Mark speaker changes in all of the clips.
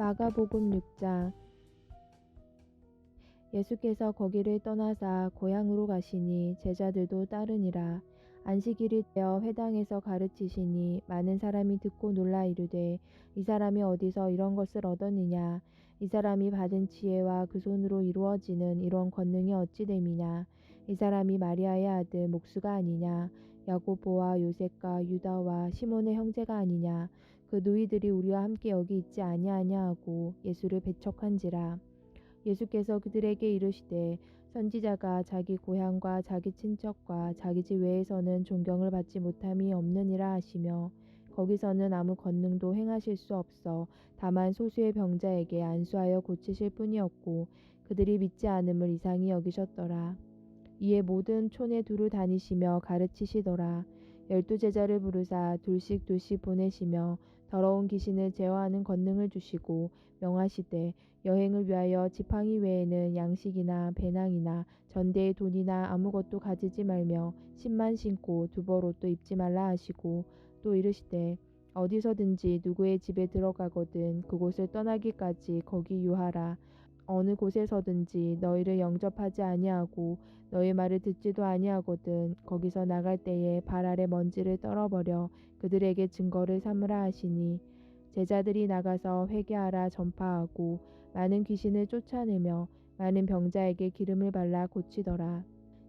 Speaker 1: 마가복음 6장. 예수께서 거기를 떠나사 고향으로 가시니 제자들도 따르니라. 안식일이 되어 회당에서 가르치시니 많은 사람이 듣고 놀라 이르되 이 사람이 어디서 이런 것을 얻었느냐. 이 사람이 받은 지혜와 그 손으로 이루어지는 이런 권능이 어찌 됨이냐. 이 사람이 마리아의 아들 목수가 아니냐. 야고보와 요셉과 유다와 시몬의 형제가 아니냐. 그 누이들이 우리와 함께 여기 있지 아니하냐 하고 예수를 배척한지라. 예수께서 그들에게 이르시되 선지자가 자기 고향과 자기 친척과 자기 집 외에서는 존경을 받지 못함이 없느니라 하시며, 거기서는 아무 권능도 행하실 수 없어 다만 소수의 병자에게 안수하여 고치실 뿐이었고 그들이 믿지 않음을 이상히 여기셨더라. 이에 모든 촌에 두루 다니시며 가르치시더라. 12제자를 부르사 둘씩 보내시며 더러운 귀신을 제어하는 권능을 주시고 명하시되 여행을 위하여 지팡이 외에는 양식이나 배낭이나 전대의 돈이나 아무것도 가지지 말며 신만 신고 두벌옷도 입지 말라 하시고, 또 이르시되 어디서든지 누구의 집에 들어가거든 그곳을 떠나기까지 거기 유하라. 어느 곳에서든지 너희를 영접하지 아니하고 너희 말을 듣지도 아니하거든 거기서 나갈 때에 발 아래 먼지를 떨어버려 그들에게 증거를 삼으라 하시니, 제자들이 나가서 회개하라 전파하고 많은 귀신을 쫓아내며 많은 병자에게 기름을 발라 고치더라.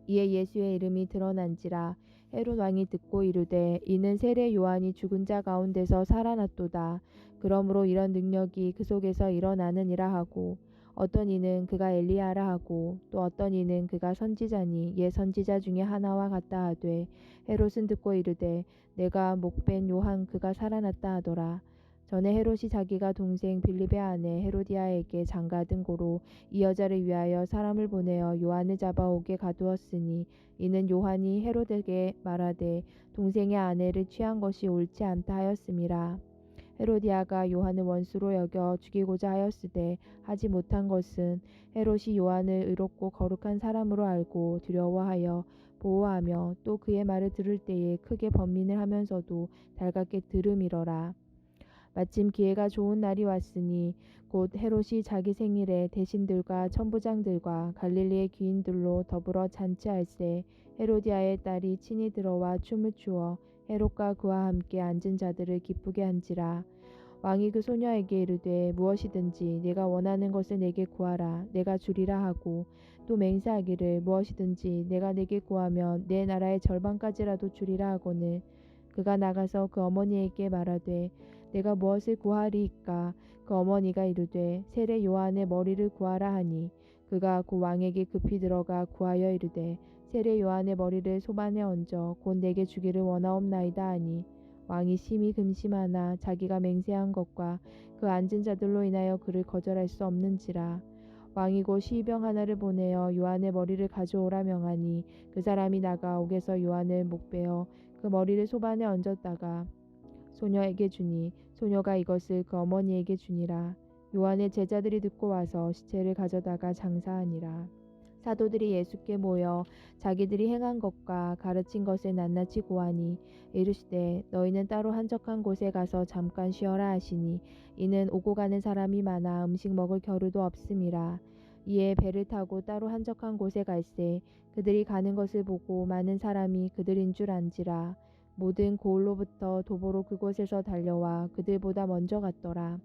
Speaker 1: 이에 예수의 이름이 드러난지라. 헤롯 왕이 듣고 이르되 이는 세례 요한이 죽은 자 가운데서 살아났도다. 그러므로 이런 능력이 그 속에서 일어나느니라 하고, 어떤 이는 그가 엘리야라 하고 또 어떤 이는 그가 선지자니 옛 선지자 중에 하나와 같다 하되, 헤롯은 듣고 이르되 내가 목벤 요한 그가 살아났다 하더라. 전에 헤롯이 자기가 동생 빌립의 아내 헤로디아에게 장가든 고로 이 여자를 위하여 사람을 보내어 요한을 잡아오게 가두었으니, 이는 요한이 헤롯에게 말하되 동생의 아내를 취한 것이 옳지 않다 하였음이라. 헤로디아가 요한을 원수로 여겨 죽이고자 하였으되 하지 못한 것은 헤롯이 요한을 의롭고 거룩한 사람으로 알고 두려워하여 보호하며 또 그의 말을 들을 때에 크게 번민을 하면서도 달갑게 들음이러라. 마침 기회가 좋은 날이 왔으니 곧 헤롯이 자기 생일에 대신들과 천부장들과 갈릴리의 귀인들로 더불어 잔치할세 헤로디아의 딸이 친히 들어와 춤을 추어 헤롯과 그와 함께 앉은 자들을 기쁘게 한지라. 왕이 그 소녀에게 이르되 무엇이든지 내가 원하는 것을 내게 구하라 내가 주리라 하고, 또 맹세하기를 무엇이든지 내가 내게 구하면 내 나라의 절반까지라도 주리라 하거늘, 그가 나가서 그 어머니에게 말하되 내가 무엇을 구하리이까. 그 어머니가 이르되 세례 요한의 머리를 구하라 하니, 그가 그 왕에게 급히 들어가 구하여 이르되 세례 요한의 머리를 소반에 얹어 곧 내게 주기를 원하옵나이다 하니, 왕이 심히 금심하나 자기가 맹세한 것과 그 앉은 자들로 인하여 그를 거절할 수 없는지라. 왕이 곧 시병 하나를 보내어 요한의 머리를 가져오라 명하니, 그 사람이 나가 옥에서 요한을 목베어 그 머리를 소반에 얹었다가 소녀에게 주니, 소녀가 이것을 그 어머니에게 주니라. 요한의 제자들이 듣고 와서 시체를 가져다가 장사하니라. 사도들이 예수께 모여 자기들이 행한 것과 가르친 것을 낱낱이 고하니, 이르시되 너희는 따로 한적한 곳에 가서 잠깐 쉬어라 하시니, 이는 오고 가는 사람이 많아 음식 먹을 겨루도 없음이라. 이에 배를 타고 따로 한적한 곳에 갈새 그들이 가는 것을 보고 많은 사람이 그들인 줄 안지라. 모든 고을로부터 도보로 그곳에서 달려와 그들보다 먼저 갔더라.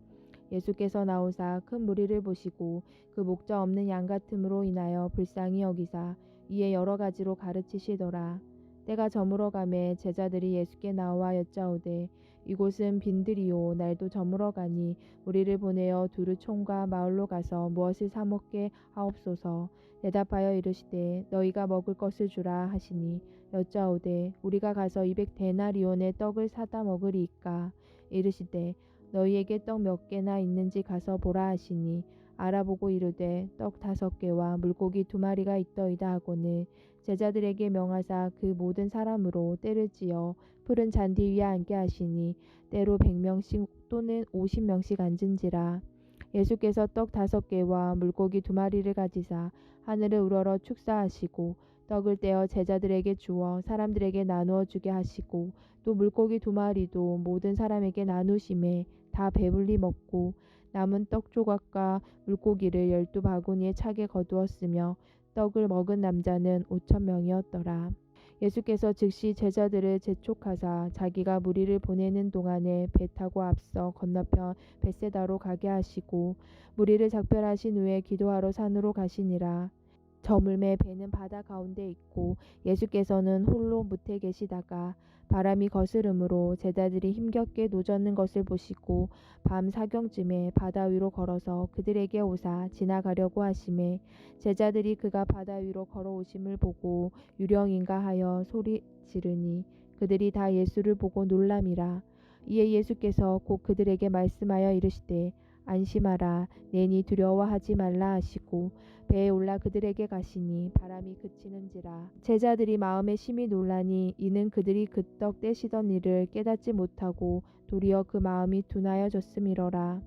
Speaker 1: 예수께서 나오사 큰 무리를 보시고 그 목자 없는 양 같음으로 인하여 불쌍히 여기사 이에 여러 가지로 가르치시더라. 때가 저물어 가매 제자들이 예수께 나와 여짜오되 이곳은 빈들이요 날도 저물어 가니 우리를 보내어 두루 촌과 마을로 가서 무엇을 사 먹게 하옵소서. 대답하여 이르시되 너희가 먹을 것을 주라 하시니, 여짜오되 우리가 가서 200데나리온의 떡을 사다 먹으리이까. 이르시되 너희에게 떡 몇 개나 있는지 가서 보라 하시니, 알아보고 이르되 떡 5개와 물고기 2마리가 있더이다 하거늘, 제자들에게 명하사 그 모든 사람으로 때를 지어 푸른 잔디 위에 앉게 하시니 때로 100명씩 또는 50명씩 앉은지라. 예수께서 떡 5개와 물고기 2마리를 가지사 하늘을 우러러 축사하시고 떡을 떼어 제자들에게 주어 사람들에게 나누어 주게 하시고, 또 물고기 2마리도 모든 사람에게 나누심에 다 배불리 먹고 남은 떡 조각과 물고기를 12바구니에 차게 거두었으며 떡을 먹은 남자는 5,000명이었더라. 예수께서 즉시 제자들을 재촉하사 자기가 무리를 보내는 동안에 배 타고 앞서 건너편 벳세다로 가게 하시고 무리를 작별하신 후에 기도하러 산으로 가시니라. 저물매 배는 바다 가운데 있고 예수께서는 홀로 무태 계시다가 바람이 거스름으로 제자들이 힘겹게 노젓는 것을 보시고 밤 사경쯤에 바다 위로 걸어서 그들에게 오사 지나가려고 하심에 제자들이 그가 바다 위로 걸어오심을 보고 유령인가 하여 소리 지르니 그들이 다 예수를 보고 놀람이라. 이에 예수께서 곧 그들에게 말씀하여 이르시되 안심하라 내니 두려워하지 말라 하시고 배에 올라 그들에게 가시니 바람이 그치는지라. 제자들이 마음에 심히 놀라니 이는 그들이 그 떡 떼시던 일을 깨닫지 못하고 도리어 그 마음이 둔하여졌음이러라.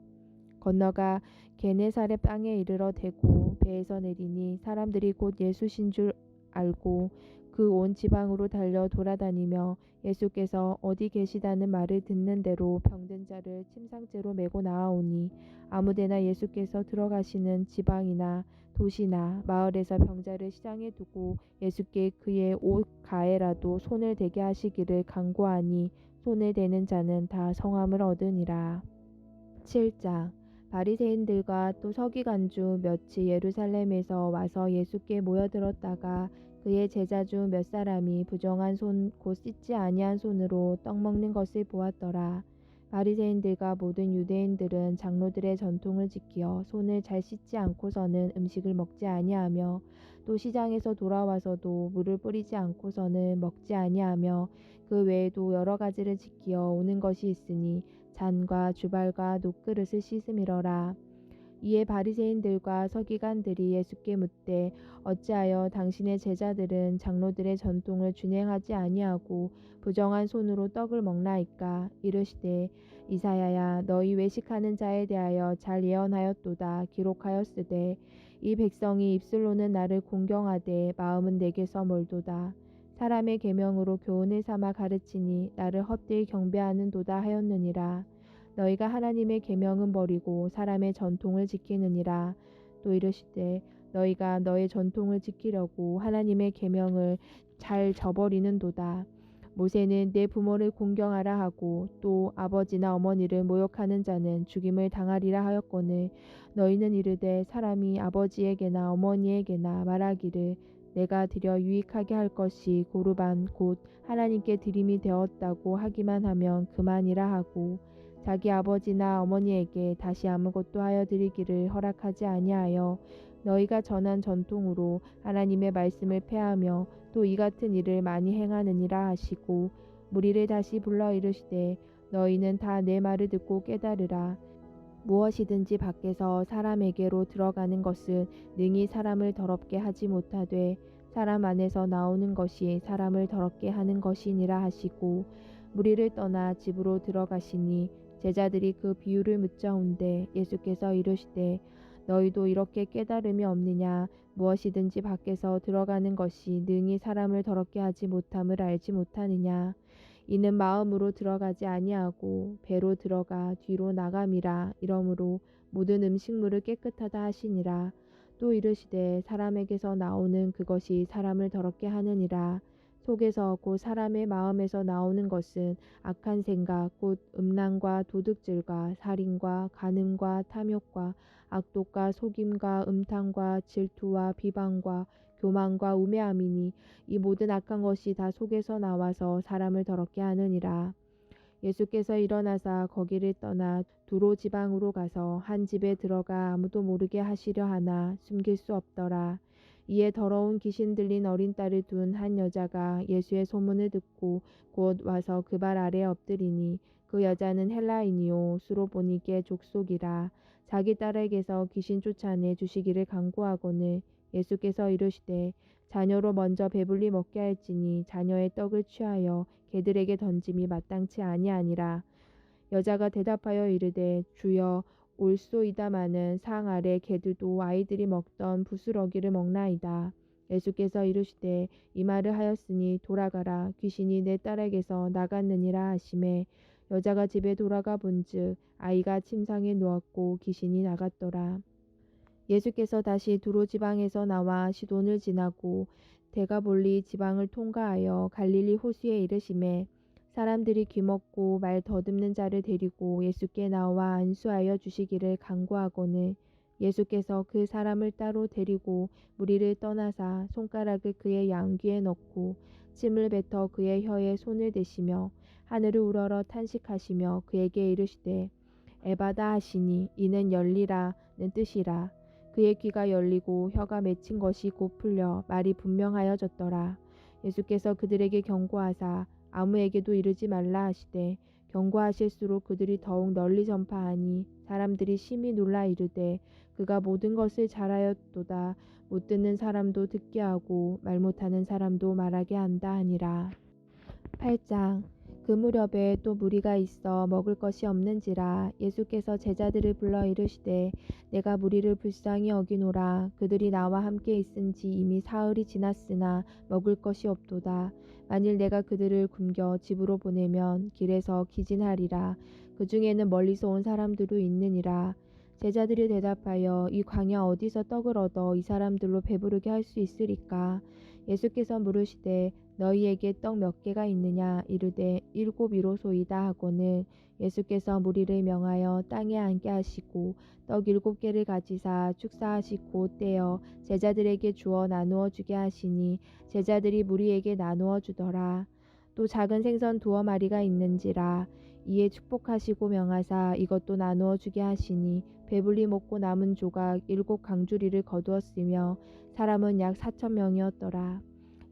Speaker 1: 건너가 게네사렛 땅에 이르러 대고 배에서 내리니 사람들이 곧 예수신 줄 알고 그 온 지방으로 달려 돌아다니며 예수께서 어디 계시다는 말을 듣는 대로 병든 자를 침상째로 메고 나아오니 아무데나 예수께서 들어가시는 지방이나 도시나 마을에서 병자를 시장에 두고 예수께 그의 옷 가에라도 손을 대게 하시기를 간구하니 손을 대는 자는 다 성함을 얻으니라. 7장 바리새인들과 또 서기관중 몇이 예루살렘에서 와서 예수께 모여들었다가 그의 제자 중 몇 사람이 부정한 손 곧 씻지 아니한 손으로 떡 먹는 것을 보았더라. 바리새인들과 모든 유대인들은 장로들의 전통을 지키어 손을 잘 씻지 않고서는 음식을 먹지 아니하며 또 시장에서 돌아와서도 물을 뿌리지 않고서는 먹지 아니하며 그 외에도 여러 가지를 지키어 오는 것이 있으니 잔과 주발과 놋그릇을 씻음이러라. 이에 바리새인들과 서기관들이 예수께 묻되 어찌하여 당신의 제자들은 장로들의 전통을 준행하지 아니하고 부정한 손으로 떡을 먹나이까. 이르시되 이사야야 너희 외식하는 자에 대하여 잘 예언하였도다. 기록하였으되 이 백성이 입술로는 나를 공경하되 마음은 내게서 멀도다. 사람의 계명으로 교훈을 삼아 가르치니 나를 헛되이 경배하는도다 하였느니라. 너희가 하나님의 계명은 버리고 사람의 전통을 지키느니라. 또 이르시되 너희가 너의 전통을 지키려고 하나님의 계명을 잘 저버리는도다. 모세는 내 부모를 공경하라 하고 또 아버지나 어머니를 모욕하는 자는 죽임을 당하리라 하였거늘 너희는 이르되 사람이 아버지에게나 어머니에게나 말하기를 내가 드려 유익하게 할 것이 고르반 곧 하나님께 드림이 되었다고 하기만 하면 그만이라 하고 자기 아버지나 어머니에게 다시 아무것도 하여 드리기를 허락하지 아니하여 너희가 전한 전통으로 하나님의 말씀을 폐하며 또 이 같은 일을 많이 행하느니라 하시고 무리를 다시 불러 이르시되 너희는 다 내 말을 듣고 깨달으라. 무엇이든지 밖에서 사람에게로 들어가는 것은 능히 사람을 더럽게 하지 못하되 사람 안에서 나오는 것이 사람을 더럽게 하는 것이니라 하시고 무리를 떠나 집으로 들어가시니 제자들이 그 비유를 묻자온데 예수께서 이르시되 너희도 이렇게 깨달음이 없느냐. 무엇이든지 밖에서 들어가는 것이 능히 사람을 더럽게 하지 못함을 알지 못하느냐. 이는 마음으로 들어가지 아니하고 배로 들어가 뒤로 나감이라. 이러므로 모든 음식물을 깨끗하다 하시니라. 또 이르시되 사람에게서 나오는 그것이 사람을 더럽게 하느니라. 속에서 곧 사람의 마음에서 나오는 것은 악한 생각 곧 음란과 도둑질과 살인과 간음과 탐욕과 악독과 속임과 음탕과 질투와 비방과 교만과 우매함이니 이 모든 악한 것이 다 속에서 나와서 사람을 더럽게 하느니라. 예수께서 일어나사 거기를 떠나 두로 지방으로 가서 한 집에 들어가 아무도 모르게 하시려 하나 숨길 수 없더라. 이에 더러운 귀신 들린 어린 딸을 둔 한 여자가 예수의 소문을 듣고 곧 와서 그 발 아래에 엎드리니 그 여자는 헬라인이요 수로보니게 족속이라. 자기 딸에게서 귀신 쫓아내 주시기를 간구하거늘 예수께서 이르시되 자녀로 먼저 배불리 먹게 할지니 자녀의 떡을 취하여 개들에게 던짐이 마땅치 아니하니라. 여자가 대답하여 이르되 주여 올소이다마는 상 아래 개들도 아이들이 먹던 부스러기를 먹나이다. 예수께서 이르시되 이 말을 하였으니 돌아가라 귀신이 내 딸에게서 나갔느니라 하시매 여자가 집에 돌아가 본즉 아이가 침상에 누웠고 귀신이 나갔더라. 예수께서 다시 두로 지방에서 나와 시돈을 지나고 데가볼리 지방을 통과하여 갈릴리 호수에 이르시매 사람들이 귀먹고 말 더듬는 자를 데리고 예수께 나와 안수하여 주시기를 간구하거늘 예수께서 그 사람을 따로 데리고 무리를 떠나사 손가락을 그의 양귀에 넣고 침을 뱉어 그의 혀에 손을 대시며 하늘을 우러러 탄식하시며 그에게 이르시되 에바다 하시니 이는 열리라는 뜻이라. 그의 귀가 열리고 혀가 맺힌 것이 곧 풀려 말이 분명하여졌더라. 예수께서 그들에게 경고하사 아무에게도 이르지 말라 하시되 경고하실수록 그들이 더욱 널리 전파하니 사람들이 심히 놀라 이르되 그가 모든 것을 잘하였도다. 못 듣는 사람도 듣게 하고 말 못하는 사람도 말하게 한다 하니라. 8장. 그 무렵에 또 무리가 있어 먹을 것이 없는지라 예수께서 제자들을 불러 이르시되 내가 무리를 불쌍히 여기노라. 그들이 나와 함께 있은지 이미 사흘이 지났으나 먹을 것이 없도다. 만일 내가 그들을 굶겨 집으로 보내면 길에서 기진하리라. 그 중에는 멀리서 온 사람들도 있느니라. 제자들이 대답하여 이 광야 어디서 떡을 얻어 이 사람들로 배부르게 할 수 있으리까? 예수께서 물으시되 너희에게 떡 몇 개가 있느냐? 이르되 7이로소이다 하고는 예수께서 무리를 명하여 땅에 앉게 하시고 떡 7개를 가지사 축사하시고 떼어 제자들에게 주어 나누어 주게 하시니 제자들이 무리에게 나누어 주더라. 또 작은 생선 2마리가 있는지라. 이에 축복하시고 명하사 이것도 나누어 주게 하시니 배불리 먹고 남은 조각 7강주리를 거두었으며 사람은 약 4,000명이었더라.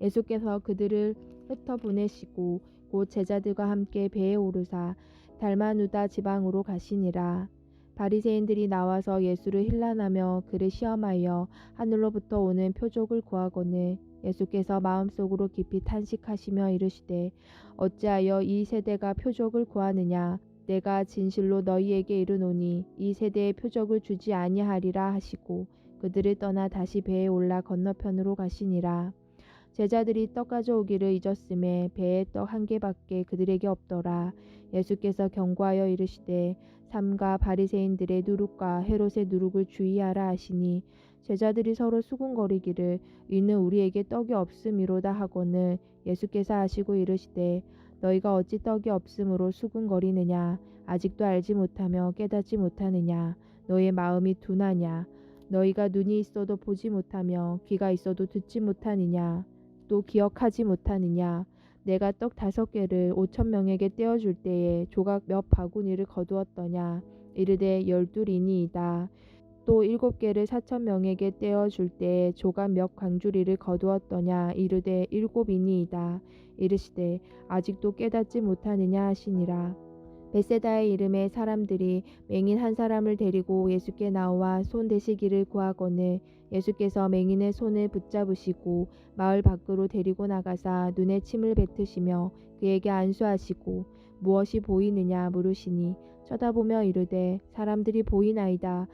Speaker 1: 예수께서 그들을 흩어 보내시고 곧 제자들과 함께 배에 오르사 달마누다 지방으로 가시니라. 바리새인들이 나와서 예수를 힐난하며 그를 시험하여 하늘로부터 오는 표적을 구하거늘 예수께서 마음속으로 깊이 탄식하시며 이르시되 어찌하여 이 세대가 표적을 구하느냐? 내가 진실로 너희에게 이르노니 이 세대에 표적을 주지 아니하리라 하시고 그들을 떠나 다시 배에 올라 건너편으로 가시니라. 제자들이 떡 가져오기를 잊었음에 배에 떡 1개밖에 그들에게 없더라. 예수께서 경고하여 이르시되 삼가 바리새인들의 누룩과 헤롯의 누룩을 주의하라 하시니 제자들이 서로 수군거리기를 이는 우리에게 떡이 없음이로다 하거늘 예수께서 하시고 이르시되 너희가 어찌 떡이 없음으로 수군거리느냐? 아직도 알지 못하며 깨닫지 못하느냐? 너의 마음이 둔하냐? 너희가 눈이 있어도 보지 못하며 귀가 있어도 듣지 못하느냐? 또 기억하지 못하느냐? 내가 떡 5개를 5,000명에게 떼어줄 때에 조각 몇 바구니를 거두었더냐? 이르되 12이니이다. 또 7개를 4,000명에게 떼어줄 때에 조각 몇 광주리를 거두었더냐? 이르되 7이니이다. 이르시되 아직도 깨닫지 못하느냐 하시니라. 베세다의 이름의 사람들이 맹인 한 사람을 데리고 예수께 나와 손 대시기를 구하거늘 예수께서 맹인의 손을 붙잡으시고 마을 밖으로 데리고 나가사 눈에 침을 뱉으시며 그에게 안수하시고 무엇이 보이느냐 물으시니 쳐다보며 이르되 사람들이 보이나이다.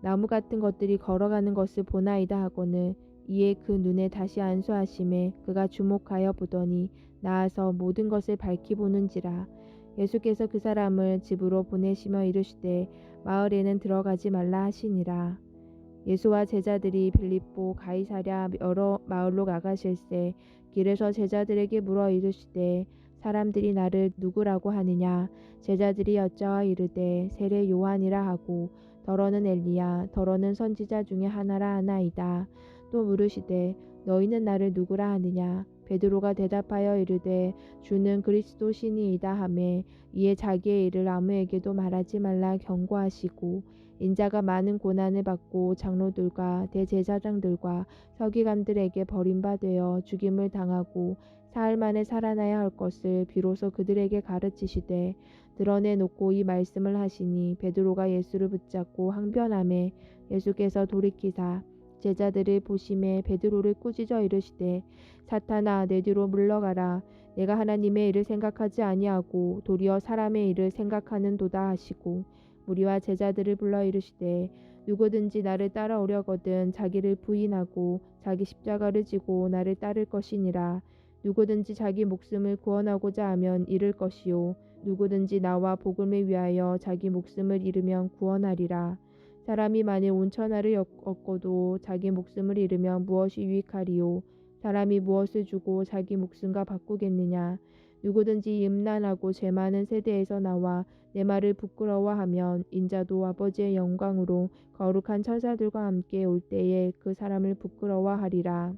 Speaker 1: 나무 같은 것들이 걸어가는 것을 보나이다 하거늘 이에 그 눈에 다시 안수하심에 그가 주목하여 보더니 나아서 모든 것을 밝히 보는지라. 예수께서 그 사람을 집으로 보내시며 이르시되 마을에는 들어가지 말라 하시니라. 예수와 제자들이 빌립보 가이사랴 여러 마을로 나가실새 길에서 제자들에게 물어 이르시되 사람들이 나를 누구라고 하느냐? 제자들이 여짜와 이르되 세례 요한이라 하고 더러는 엘리야 더러는 선지자 중에 하나라 하나이다. 또 물으시되 너희는 나를 누구라 하느냐? 베드로가 대답하여 이르되 주는 그리스도 신이이다 하매 이에 자기의 일을 아무에게도 말하지 말라 경고하시고 인자가 많은 고난을 받고 장로들과 대제사장들과 서기관들에게 버림받아 죽임을 당하고 사흘 만에 살아나야 할 것을 비로소 그들에게 가르치시되 드러내놓고 이 말씀을 하시니 베드로가 예수를 붙잡고 항변하매 예수께서 돌이키사 제자들을 보심에 베드로를 꾸짖어 이르시되 사탄아 내 뒤로 물러가라. 내가 하나님의 일을 생각하지 아니하고 도리어 사람의 일을 생각하는도다 하시고 무리와 제자들을 불러 이르시되 누구든지 나를 따라오려거든 자기를 부인하고 자기 십자가를 지고 나를 따를 것이니라. 누구든지 자기 목숨을 구원하고자 하면 잃을 것이요 누구든지 나와 복음을 위하여 자기 목숨을 잃으면 구원하리라. 사람이 만일 온 천하를 얻고도 자기 목숨을 잃으면 무엇이 유익하리요? 사람이 무엇을 주고 자기 목숨과 바꾸겠느냐? 누구든지 음란하고 죄 많은 세대에서 나와 내 말을 부끄러워하면 인자도 아버지의 영광으로 거룩한 천사들과 함께 올 때에 그 사람을 부끄러워하리라.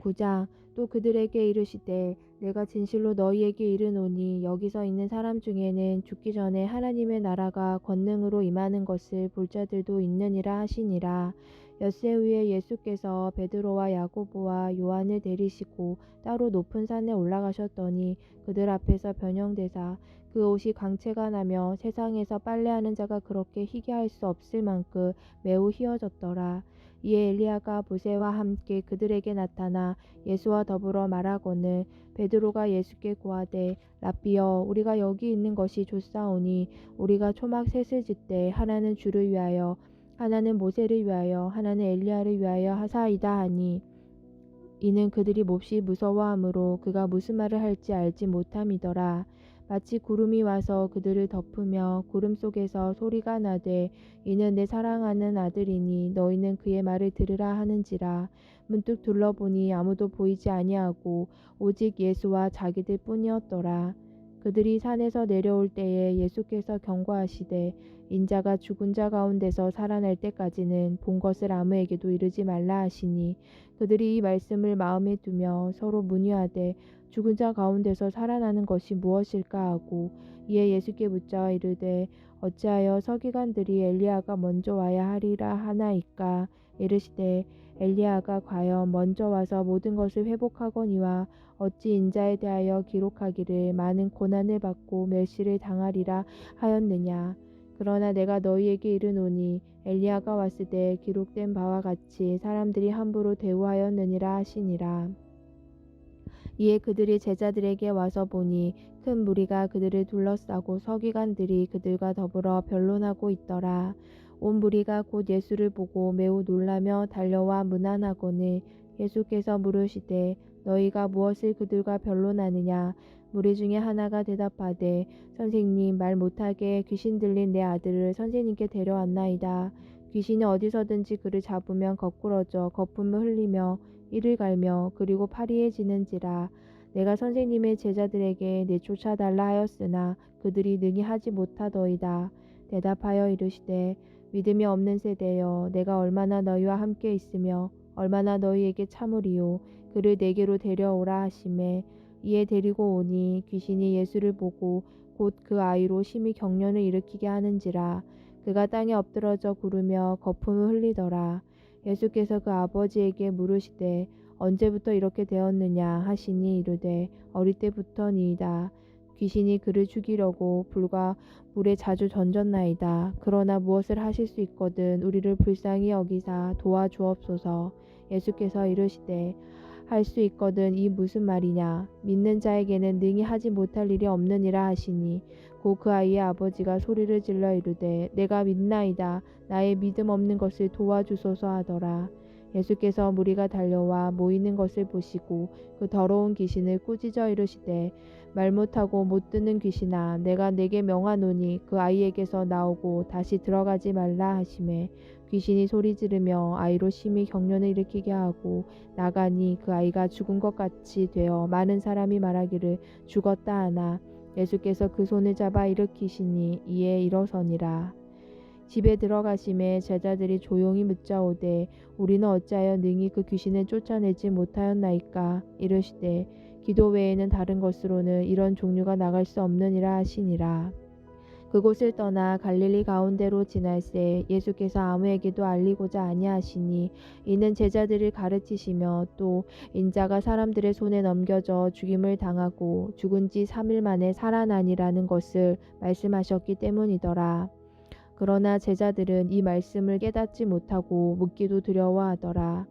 Speaker 1: 9장 또 그들에게 이르시되 내가 진실로 너희에게 이르노니 여기서 있는 사람 중에는 죽기 전에 하나님의 나라가 권능으로 임하는 것을 볼 자들도 있느니라 하시니라. 엿새 후에 예수께서 베드로와 야고보와 요한을 데리시고 따로 높은 산에 올라가셨더니 그들 앞에서 변형되사 그 옷이 광채가 나며 세상에서 빨래하는 자가 그렇게 희게 할 수 없을 만큼 매우 희어졌더라. 이에 엘리야가 모세와 함께 그들에게 나타나 예수와 더불어 말하거늘 베드로가 예수께 고하되 랍비여 우리가 여기 있는 것이 좋사오니 우리가 초막 셋을 짓되 하나는 주를 위하여 하나는 모세를 위하여 하나는 엘리야를 위하여 하사이다 하니 이는 그들이 몹시 무서워하므로 그가 무슨 말을 할지 알지 못함이더라. 마치 구름이 와서 그들을 덮으며 구름 속에서 소리가 나되 이는 내 사랑하는 아들이니 너희는 그의 말을 들으라 하는지라. 문득 둘러보니 아무도 보이지 아니하고 오직 예수와 자기들 뿐이었더라. 그들이 산에서 내려올 때에 예수께서 경고하시되 인자가 죽은 자 가운데서 살아날 때까지는 본 것을 아무에게도 이르지 말라 하시니 그들이 이 말씀을 마음에 두며 서로 문의하되 죽은 자 가운데서 살아나는 것이 무엇일까 하고 이에 예수께 묻자 이르되 어찌하여 서기관들이 엘리야가 먼저 와야 하리라 하나이까. 이르시되 엘리야가 과연 먼저 와서 모든 것을 회복하거니와 어찌 인자에 대하여 기록하기를 많은 고난을 받고 멸시를 당하리라 하였느냐. 그러나 내가 너희에게 이르노니 엘리야가 왔을 때 기록된 바와 같이 사람들이 함부로 대우하였느니라 하시니라. 이에 그들이 제자들에게 와서 보니 큰 무리가 그들을 둘러싸고 서기관들이 그들과 더불어 변론하고 있더라. 온 무리가 곧 예수를 보고 매우 놀라며 달려와 문안하거늘 예수께서 물으시되 너희가 무엇을 그들과 변론하느냐. 무리 중에 하나가 대답하되 선생님 말 못하게 귀신 들린 내 아들을 선생님께 데려왔나이다. 귀신이 어디서든지 그를 잡으면 거꾸러져 거품을 흘리며 이를 갈며 그리고 파리해지는지라. 내가 선생님의 제자들에게 내쫓아달라 하였으나 그들이 능히 하지 못하더이다. 대답하여 이르시되 믿음이 없는 세대여 내가 얼마나 너희와 함께 있으며 얼마나 너희에게 참으리요. 그를 내게로 데려오라 하시매 이에 데리고 오니 귀신이 예수를 보고 곧 그 아이로 심히 경련을 일으키게 하는지라. 그가 땅에 엎드러져 구르며 거품을 흘리더라. 예수께서 그 아버지에게 물으시되 언제부터 이렇게 되었느냐 하시니 이르되 어릴 때부터니이다. 귀신이 그를 죽이려고 불과 물에 자주 던졌나이다. 그러나 무엇을 하실 수 있거든 우리를 불쌍히 여기사 도와주옵소서. 예수께서 이르시되 할 수 있거든 이 무슨 말이냐. 믿는 자에게는 능히 하지 못할 일이 없느니라 하시니 곧 그 아이의 아버지가 소리를 질러 이르되 내가 믿나이다. 나의 믿음 없는 것을 도와주소서 하더라. 예수께서 무리가 달려와 모이는 것을 보시고 그 더러운 귀신을 꾸짖어 이르시되 말 못하고 못 듣는 귀신아 내가 네게 명하노니 그 아이에게서 나오고 다시 들어가지 말라 하시매 귀신이 소리 지르며 아이로 심히 경련을 일으키게 하고 나가니 그 아이가 죽은 것 같이 되어 많은 사람이 말하기를 죽었다 하나 예수께서 그 손을 잡아 일으키시니 이에 일어서니라. 집에 들어가심에 제자들이 조용히 묻자오되 우리는 어찌하여 능히 그 귀신을 쫓아내지 못하였나이까. 이르시되 기도 외에는 다른 것으로는 이런 종류가 나갈 수 없느니라 하시니라. 그곳을 떠나 갈릴리 가운데로 지날새 예수께서 아무에게도 알리고자 아니하시니 이는 제자들을 가르치시며 또 인자가 사람들의 손에 넘겨져 죽임을 당하고 죽은 지 3일 만에 살아나니라는 것을 말씀하셨기 때문이더라. 그러나 제자들은 이 말씀을 깨닫지 못하고 묻기도 두려워하더라.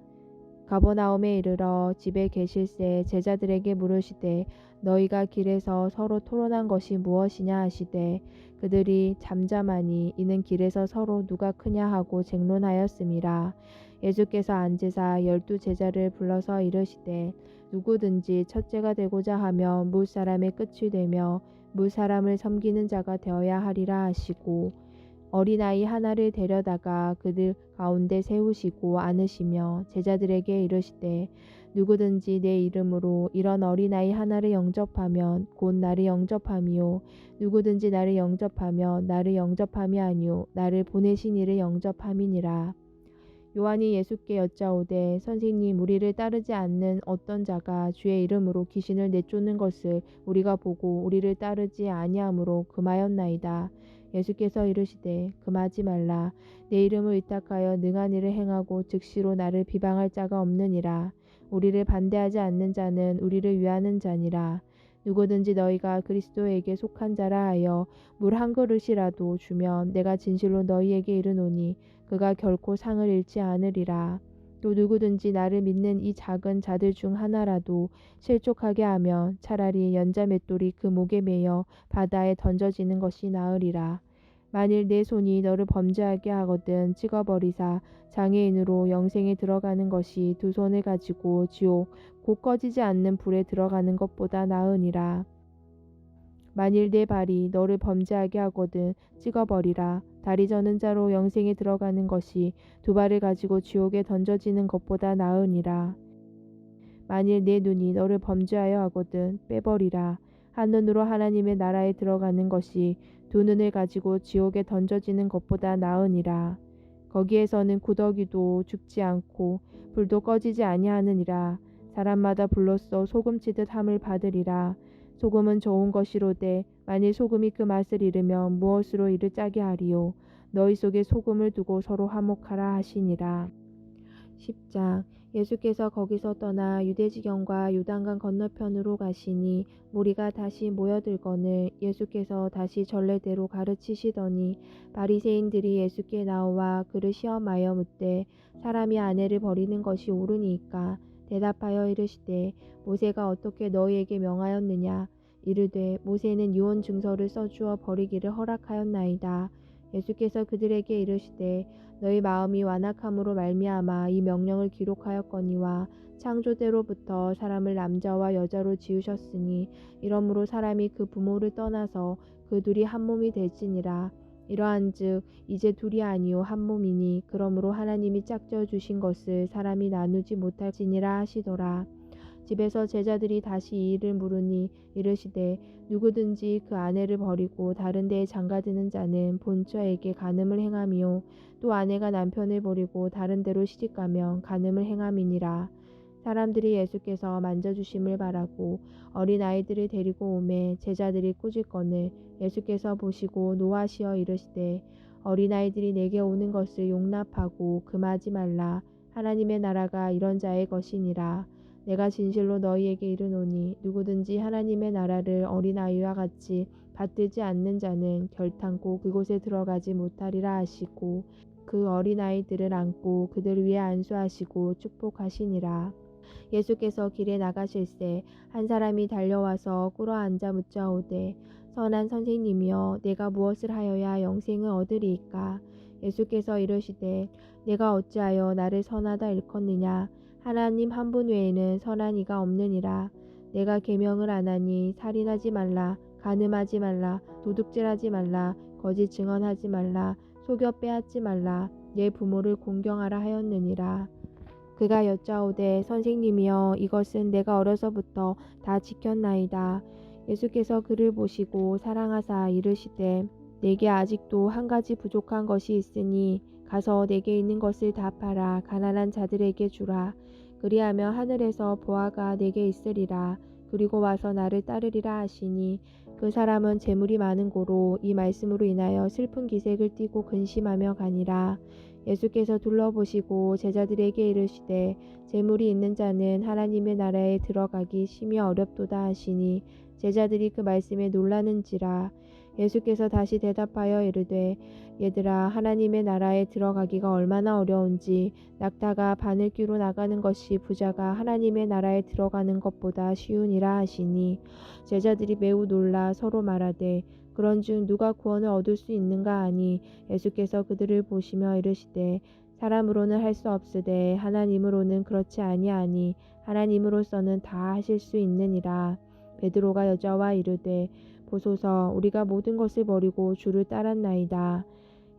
Speaker 1: 가버나움에 이르러 집에 계실새 제자들에게 물으시되 너희가 길에서 서로 토론한 것이 무엇이냐 하시되 그들이 잠잠하니 이는 길에서 서로 누가 크냐 하고 쟁론하였음이라. 예수께서 앉으사 12 제자를 불러서 이르시되 누구든지 첫째가 되고자 하면 무엇 사람의 끝이 되며 무사람을 섬기는 자가 되어야 하리라 하시고 어린아이 하나를 데려다가 그들 가운데 세우시고 안으시며 제자들에게 이르시되 누구든지 내 이름으로 이런 어린아이 하나를 영접하면 곧 나를 영접함이요 누구든지 나를 영접하면 나를 영접함이 아니요 나를 보내신 이를 영접함이니라. 요한이 예수께 여짜오되 선생님 우리를 따르지 않는 어떤 자가 주의 이름으로 귀신을 내쫓는 것을 우리가 보고 우리를 따르지 아니하므로 금하였나이다. 예수께서 이르시되 금하지 말라. 내 이름을 의탁하여 능한 일을 행하고 즉시로 나를 비방할 자가 없느니라. 우리를 반대하지 않는 자는 우리를 위하는 자니라. 누구든지 너희가 그리스도에게 속한 자라 하여 물 한 그릇이라도 주면 내가 진실로 너희에게 이르노니 그가 결코 상을 잃지 않으리라. 또 누구든지 나를 믿는 이 작은 자들 중 하나라도 실족하게 하면 차라리 연자 맷돌이 그 목에 매여 바다에 던져지는 것이 나으리라. 만일 내 손이 너를 범죄하게 하거든 찍어버리사 장애인으로 영생에 들어가는 것이 두 손을 가지고 지옥 곧 꺼지지 않는 불에 들어가는 것보다 나으니라. 만일 내 발이 너를 범죄하게 하거든 찍어버리라. 다리 저는 자로 영생에 들어가는 것이 두 발을 가지고 지옥에 던져지는 것보다 나으니라. 만일 내 눈이 너를 범죄하여 하거든 빼버리라. 한눈으로 하나님의 나라에 들어가는 것이 두 눈을 가지고 지옥에 던져지는 것보다 나으니라. 거기에서는 구더기도 죽지 않고 불도 꺼지지 아니하느니라. 사람마다 불로써 소금치듯 함을 받으리라. 소금은 좋은 것이로되 만일 소금이 그 맛을 잃으면 무엇으로 이를 짜게 하리요. 너희 속에 소금을 두고 서로 화목하라 하시니라. 10장. 예수께서 거기서 떠나 유대지경과 요단강 건너편으로 가시니 무리가 다시 모여들거늘 예수께서 다시 전례대로 가르치시더니 바리새인들이 예수께 나와 그를 시험하여 묻되 사람이 아내를 버리는 것이 옳으니까 대답하여 이르시되 모세가 어떻게 너희에게 명하였느냐. 이르되 모세는 유언 증서를 써주어 버리기를 허락하였나이다. 예수께서 그들에게 이르시되 너희 마음이 완악함으로 말미암아 이 명령을 기록하였거니와 창조대로부터 사람을 남자와 여자로 지으셨으니 이러므로 사람이 그 부모를 떠나서 그 둘이 한 몸이 될지니라. 이러한즉 이제 둘이 아니요 한 몸이니 그러므로 하나님이 짝져 주신 것을 사람이 나누지 못할지니라 하시더라. 집에서 제자들이 다시 이 일을 물으니 이르시되 누구든지 그 아내를 버리고 다른 데에 장가드는 자는 본처에게 간음을 행함이요 또 아내가 남편을 버리고 다른 데로 시집가면 간음을 행함이니라. 사람들이 예수께서 만져주심을 바라고 어린아이들을 데리고 오매 제자들이 꾸짖거늘 예수께서 보시고 노하시어 이르시되 어린아이들이 내게 오는 것을 용납하고 금하지 말라. 하나님의 나라가 이런 자의 것이니라. 내가 진실로 너희에게 이르노니 누구든지 하나님의 나라를 어린아이와 같이 받들지 않는 자는 결탄코 그곳에 들어가지 못하리라 하시고 그 어린아이들을 안고 그들 위에 안수하시고 축복하시니라. 예수께서 길에 나가실새 한 사람이 달려와서 꿇어앉아 묻자오되 선한 선생님이여 내가 무엇을 하여야 영생을 얻으리이까. 예수께서 이르시되 내가 어찌하여 나를 선하다 일컫느냐. 하나님 한 분 외에는 선한 이가 없느니라. 내가 계명을 안 하니 살인하지 말라, 간음하지 말라, 도둑질하지 말라, 거짓 증언하지 말라, 속여 빼앗지 말라, 내 부모를 공경하라 하였느니라. 그가 여짜오되 선생님이여 이것은 내가 어려서부터 다 지켰나이다. 예수께서 그를 보시고 사랑하사 이르시되 내게 아직도 한 가지 부족한 것이 있으니 가서 내게 있는 것을 다 팔아 가난한 자들에게 주라. 그리하면 하늘에서 보화가 내게 있으리라. 그리고 와서 나를 따르리라 하시니 그 사람은 재물이 많은 고로 이 말씀으로 인하여 슬픈 기색을 띠고 근심하며 가니라. 예수께서 둘러보시고 제자들에게 이르시되 재물이 있는 자는 하나님의 나라에 들어가기 심히 어렵도다 하시니 제자들이 그 말씀에 놀라는지라. 예수께서 다시 대답하여 이르되 얘들아 하나님의 나라에 들어가기가 얼마나 어려운지 낙타가 바늘귀로 나가는 것이 부자가 하나님의 나라에 들어가는 것보다 쉬우니라 하시니 제자들이 매우 놀라 서로 말하되 그런즉 누가 구원을 얻을 수 있는가 하니 예수께서 그들을 보시며 이르시되 사람으로는 할 수 없으되 하나님으로는 그렇지 아니하니 하나님으로서는 다 하실 수 있느니라. 베드로가 여자와 이르되 보소서 우리가 모든 것을 버리고 주를 따랐나이다.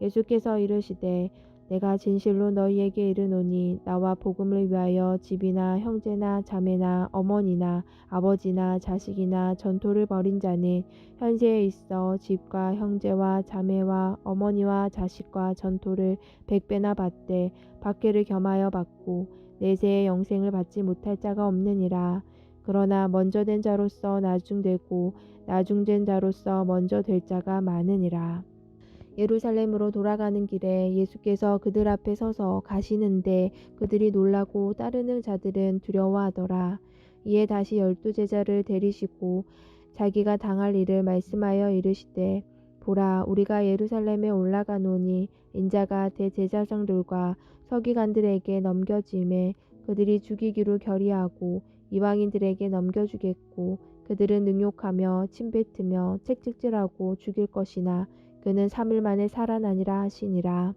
Speaker 1: 예수께서 이르시되 내가 진실로 너희에게 이르노니 나와 복음을 위하여 집이나 형제나 자매나 어머니나 아버지나 자식이나 전토를 벌인 자는 현세에 있어 집과 형제와 자매와 어머니와 자식과 전토를 100배나 받되 박해를 겸하여 받고 내세의 영생을 받지 못할 자가 없느니라. 그러나 먼저 된 자로서 나중되고 나중된 자로서 먼저 될 자가 많으니라. 예루살렘으로 돌아가는 길에 예수께서 그들 앞에 서서 가시는데 그들이 놀라고 따르는 자들은 두려워하더라. 이에 다시 12제자를 데리시고 자기가 당할 일을 말씀하여 이르시되 보라 우리가 예루살렘에 올라가노니 인자가 대제사장들과 서기관들에게 넘겨짐에 그들이 죽이기로 결의하고 이방인들에게 넘겨주겠고 그들은 능욕하며 침뱉으며 책찍질하고 죽일 것이나 그는 3일 만에 살아나니라 하시니라.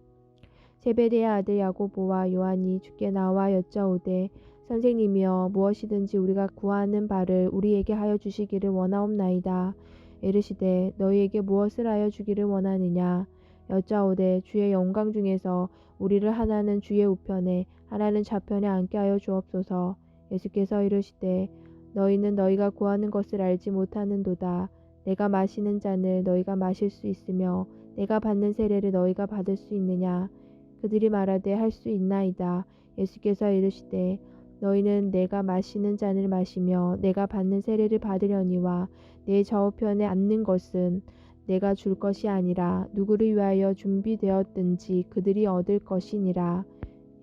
Speaker 1: 제베데의 아들 야고보와 요한이 주께 나와 여짜오되 선생님이여 무엇이든지 우리가 구하는 바를 우리에게 하여 주시기를 원하옵나이다. 이르시되 너희에게 무엇을 하여 주기를 원하느냐. 여짜오되 주의 영광 중에서 우리를 하나는 주의 우편에 하나는 좌편에 앉게 하여 주옵소서. 예수께서 이르시되 너희는 너희가 구하는 것을 알지 못하는도다. 내가 마시는 잔을 너희가 마실 수 있으며 내가 받는 세례를 너희가 받을 수 있느냐. 그들이 말하되 할 수 있나이다. 예수께서 이르시되 너희는 내가 마시는 잔을 마시며 내가 받는 세례를 받으려니와 내 좌우편에 앉는 것은 내가 줄 것이 아니라 누구를 위하여 준비되었든지 그들이 얻을 것이니라.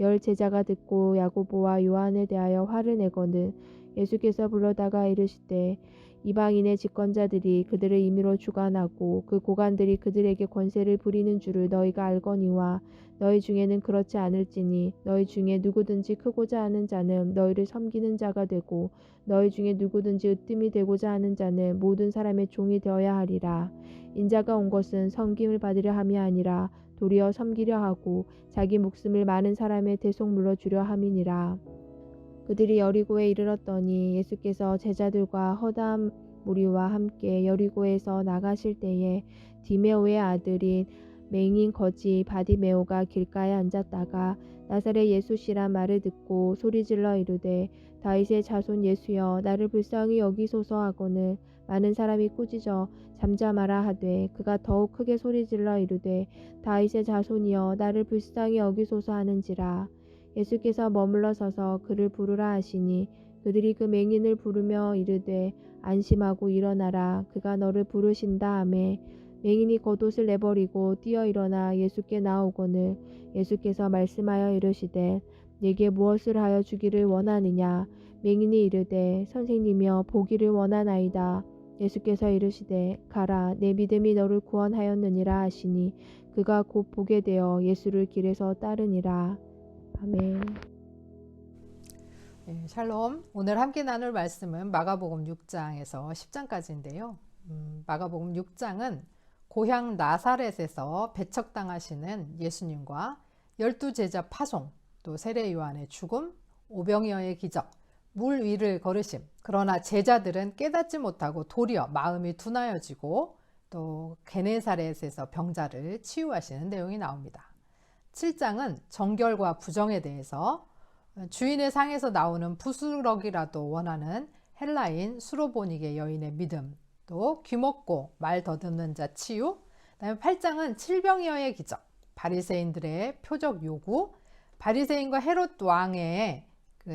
Speaker 1: 10 제자가 듣고 야고보와 요한에 대하여 화를 내거늘 예수께서 불러다가 이르시되 이방인의 집권자들이 그들을 임의로 주관하고 그 고관들이 그들에게 권세를 부리는 줄을 너희가 알거니와 너희 중에는 그렇지 않을지니 너희 중에 누구든지 크고자 하는 자는 너희를 섬기는 자가 되고 너희 중에 누구든지 으뜸이 되고자 하는 자는 모든 사람의 종이 되어야 하리라. 인자가 온 것은 섬김을 받으려 함이 아니라 도리어 섬기려 하고 자기 목숨을 많은 사람의 대속 물어주려 함이니라. 그들이 여리고에 이르렀더니 예수께서 제자들과 허다한 무리와 함께 여리고에서 나가실 때에 디메오의 아들인 맹인 거지 바디메오가 길가에 앉았다가 나사렛 예수시란 말을 듣고 소리질러 이르되 다윗의 자손 예수여 나를 불쌍히 여기소서 하거늘 많은 사람이 꾸짖어 잠잠하라 하되 그가 더욱 크게 소리질러 이르되 다윗의 자손이여 나를 불쌍히 여기소서 하는지라. 예수께서 머물러 서서 그를 부르라 하시니 그들이 그 맹인을 부르며 이르되 안심하고 일어나라 그가 너를 부르신다 하매 맹인이 겉옷을 내버리고 뛰어 일어나 예수께 나오거늘 예수께서 말씀하여 이르시되 네게 무엇을 하여 주기를 원하느냐. 맹인이 이르되 선생님이여 보기를 원하나이다. 예수께서 이르시되 가라 내 믿음이 너를 구원하였느니라 하시니 그가 곧 보게 되어 예수를 길에서 따르니라. 아멘.
Speaker 2: 네, 샬롬. 오늘 함께 나눌 말씀은 마가복음 6장에서 10장까지인데요. 마가복음 6장은 고향 나사렛에서 배척당하시는 예수님과 12제자 파송, 또 세례 요한의 죽음, 오병이어의 기적, 물 위를 걸으심. 그러나 제자들은 깨닫지 못하고 도리어 마음이 둔하여지고 또 게네사렛에서 병자를 치유하시는 내용이 나옵니다. 7장은 정결과 부정에 대해서 주인의 상에서 나오는 부스러기라도 원하는 헬라인 수로보니게 여인의 믿음, 또 귀먹고 말 더듬는 자 치유, 그다음에 8장은 칠병이어의 기적, 바리새인들의 표적 요구, 바리새인과 헤롯 왕에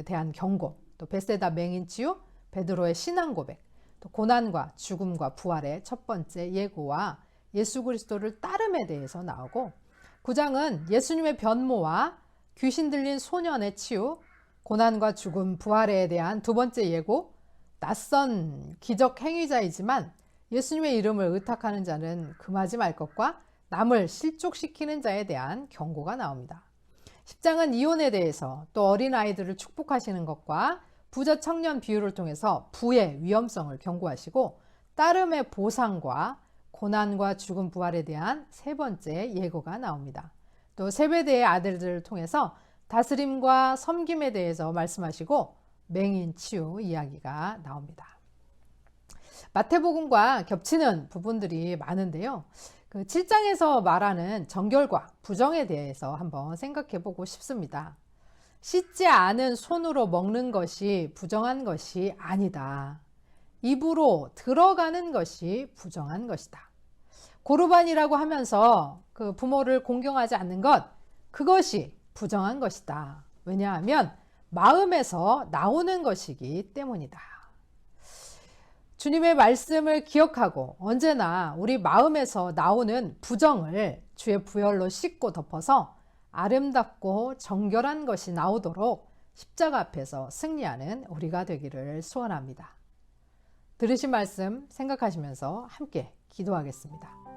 Speaker 2: 대한 경고, 또 베세다 맹인 치유, 베드로의 신앙 고백, 또 고난과 죽음과 부활의 첫 번째 예고와 예수 그리스도를 따름에 대해서 나오고 9장은 예수님의 변모와 귀신 들린 소년의 치유, 고난과 죽음, 부활에 대한 두 번째 예고, 낯선 기적 행위자이지만 예수님의 이름을 의탁하는 자는 금하지 말 것과 남을 실족시키는 자에 대한 경고가 나옵니다. 10장은 이혼에 대해서 또 어린아이들을 축복하시는 것과 부자 청년 비유를 통해서 부의 위험성을 경고하시고 따름의 보상과 고난과 죽음 부활에 대한 세 번째 예고가 나옵니다. 또 세베대의 아들들을 통해서 다스림과 섬김에 대해서 말씀하시고 맹인 치유 이야기가 나옵니다. 마태복음과 겹치는 부분들이 많은데요. 그 7장에서 말하는 정결과 부정에 대해서 한번 생각해 보고 싶습니다. 씻지 않은 손으로 먹는 것이 부정한 것이 아니다. 입으로 들어가는 것이 부정한 것이다. 고르반이라고 하면서 그 부모를 공경하지 않는 것, 그것이 부정한 것이다. 왜냐하면 마음에서 나오는 것이기 때문이다. 주님의 말씀을 기억하고 언제나 우리 마음에서 나오는 부정을 주의 부혈로 씻고 덮어서 아름답고 정결한 것이 나오도록 십자가 앞에서 승리하는 우리가 되기를 소원합니다. 들으신 말씀 생각하시면서 함께 기도하겠습니다.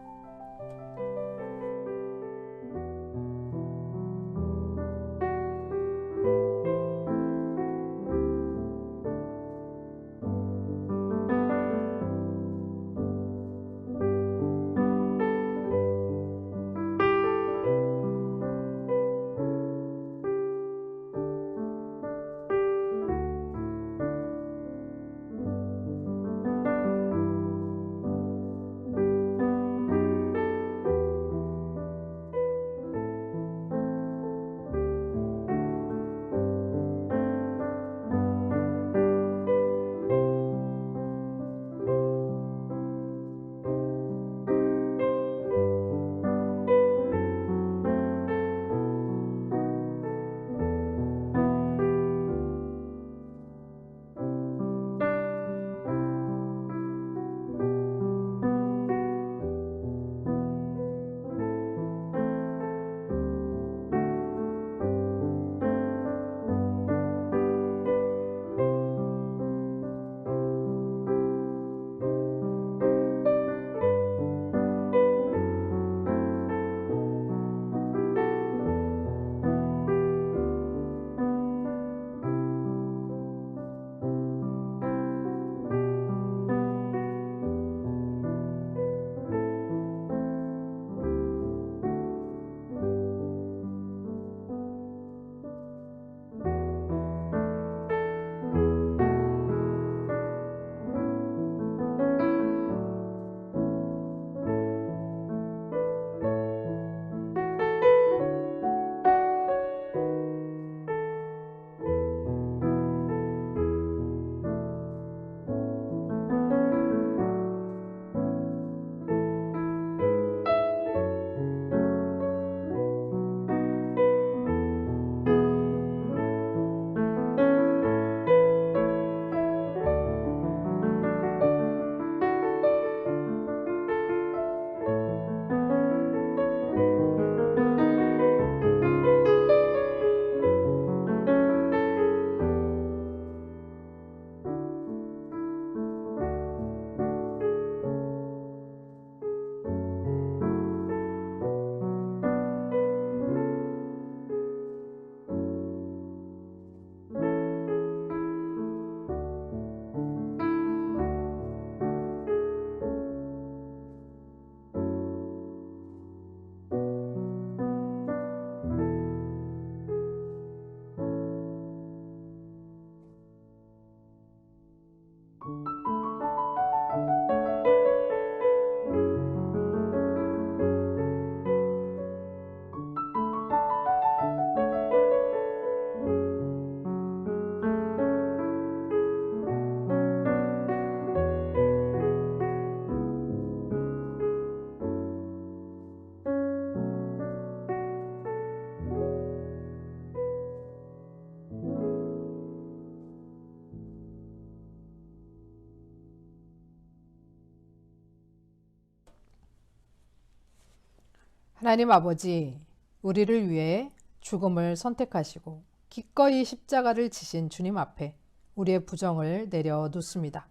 Speaker 2: 하나님 아버지, 우리를 위해 죽음을 선택하시고 기꺼이 십자가를 지신 주님 앞에 우리의 부정을 내려놓습니다.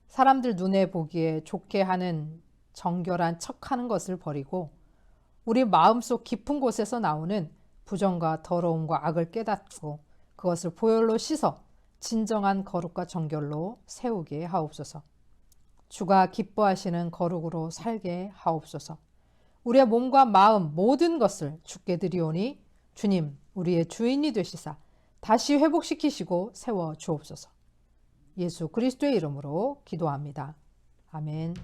Speaker 2: 사람들 눈에 보기에 좋게 하는 정결한 척하는 것을 버리고 우리 마음속 깊은 곳에서 나오는 부정과 더러움과 악을 깨닫고 그것을 보혈로 씻어 진정한 거룩과 정결로 세우게 하옵소서. 주가 기뻐하시는 거룩으로 살게 하옵소서. 우리의 몸과 마음 모든 것을 주께 드리오니 주님 우리의 주인이 되시사 다시 회복시키시고 세워 주옵소서. 예수 그리스도의 이름으로 기도합니다. 아멘.